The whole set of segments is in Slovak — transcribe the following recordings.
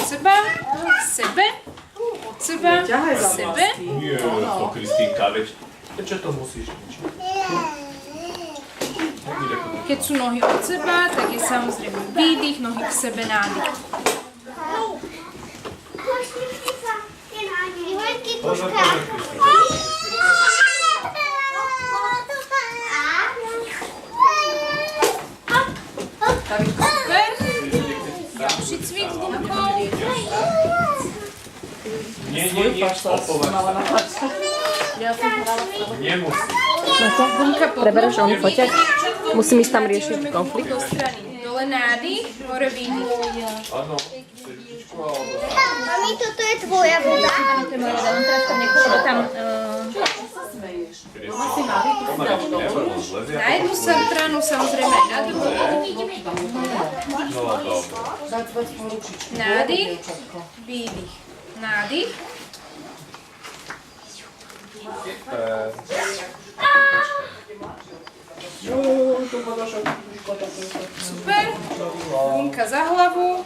seba, k sebe, od seba, k sebe. Nie, to Kristýnka, veď čo to musíš? Keď sú nohy od seba, tak je samozrejme výdych, nohy k sebe, nádych. Super. Ďalší cvik s gumkou. Nie, opovať sa. Nemusí. Gumka pod Prebereš, nohou, oni fotia? výdych, Musím ísť tam riešiť natiahneme konflikt. gumku do strany. Dole nádych, hore výdych. Áno, srdíčko alebo... Mami, toto je tvoja voda? Áno, to je moja voda, len teraz tam nechám tam... Na jednu stranu, samozrejme aj na druhú. No dobre. Nádych, výdych. Nádych. Super. Gumka za hlavu.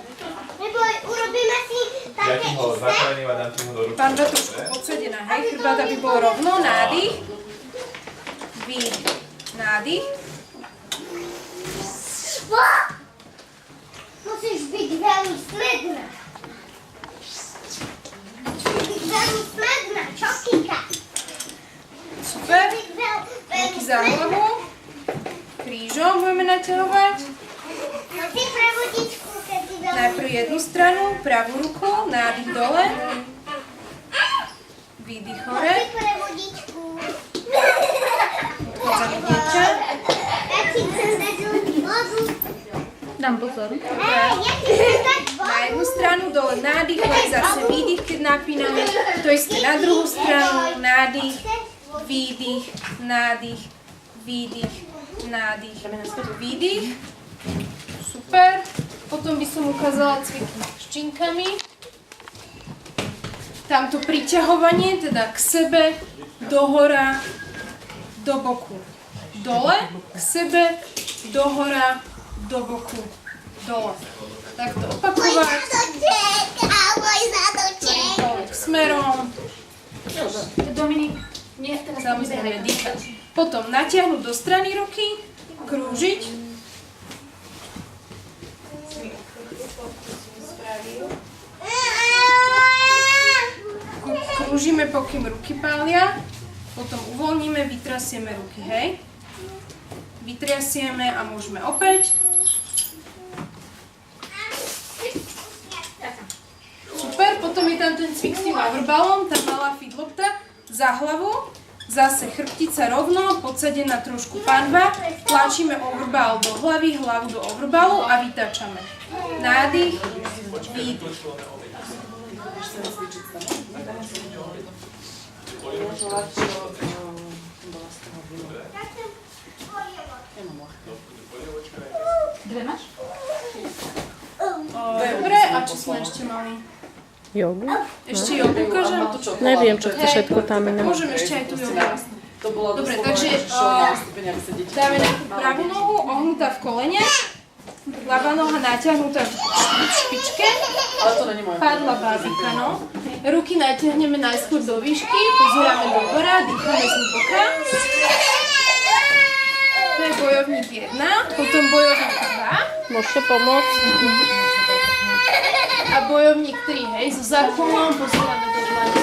Neboj, urobíme si Ja také ti ho zachránim a dám ti ho do ruky. Pánva trošku podsedená, hej, chrbát, aby bol rovno. Nádych. Výdych. Nádych. Musíš byť veľmi smedná. Musíš byť veľmi smedná, čokýka. Super. Byť veľmi Ruky za smedná. hlavu. Krížom budeme naťahovať. No si pre vodičku, keď si veľmi... Najprv jednu stranu, pravú ruku, nádych dole. Výdych No hore. si pre vodičku. Odchádzame dieťa. Ja ti chcem dať vodu. Dám pozor. Ja ti chcem dať Na vodu. jednu stranu, dole nádych, hore zase výdych, keď napíname. To isté na druhú stranu, nádych, výdych, nádych, výdych, nádych, výdych. Super. Potom by som ukázala cviky s činkami. Tamto priťahovanie, teda k sebe, dohora, do boku. Dole, k sebe, dohora, do boku, dole. Takto opakovať. Smerom. Dominik, nie, teraz Samozrejme dýchať. Potom natiahnuť do strany ruky, krúžiť. Krúžime, pokým ruky pália. Potom uvoľníme, vytrasieme ruky, hej. Vytriasieme a môžeme opäť. Super, potom je tam ten cvik s tým overballom, tá malá feed lopta za hlavu. Zase chrbtica rovno, podsadená trošku panva. Tlačíme overball do hlavy, hlavu do overballu a vytačame. Nádych, výdych. Dve máš? Dobre, a čo sme ešte mali? Jogu? Ešte jogu ukážem? Neviem, čo to všetko tam iné. Môžeme ešte aj tu jogu. Dobre, takže dáme najprv pravú nohu, ohnutá v kolene. Ľavá noha natiahnutá v špičke. Padla bázika, no. Ruky natiahneme najskôr do výšky, pozeráme do hora, dýchame zhlboka. To je bojovník 1, potom bojovník 2 Môžete pomôcť? a bojovník 3, hej, so záklonom pozeráme do dlane.